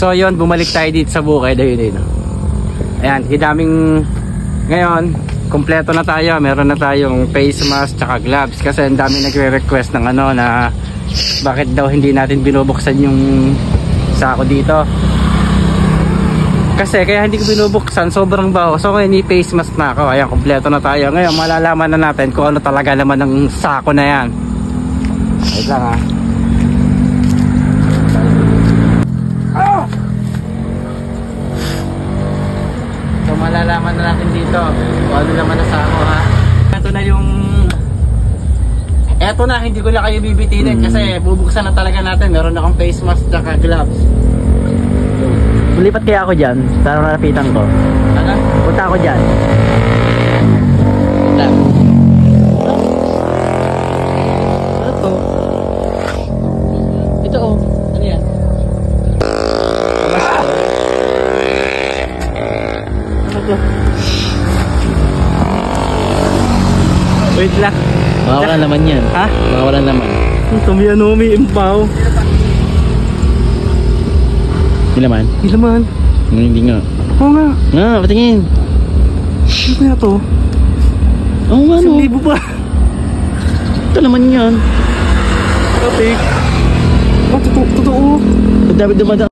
So yun, bumalik tayo dito sa bukid. Ayun. Ayan, hidaming ngayon, kompleto na tayo. Meron na tayong face mask tsaka gloves. Kasi ang dami nagre-request ng ano na bakit daw hindi natin binubuksan yung sako dito. Kasi kaya hindi ko binubuksan, sobrang baho. So ngayon i-face mask na ako. Ayan, kompleto na tayo. Ngayon malalaman na natin kung ano talaga naman ng sako na yan. Wait lang ha. So malalaman na natin dito kung ano naman na sako ha. Ito na yung... Eto na, hindi ko na kayo bibitinin kasi bubuksan na talaga natin. Meron akong face mask at gloves. Lipat kaya ako dyan para malapitan ko. Ano? Punta ako dyan. Punta. Ano to? Ito oh. Ano yan? Ano to? Wait lang. Mawawala naman yan. Ha? Mawawala naman. Tumianomi impaw. Hindi naman. Hindi naman. Hindi nga. Oo nga. Nga, patingin. Ano kaya to? Oo nga no. 1,000 pa. Ito naman yan. Kapik. Totoo. Dapat dumadaan.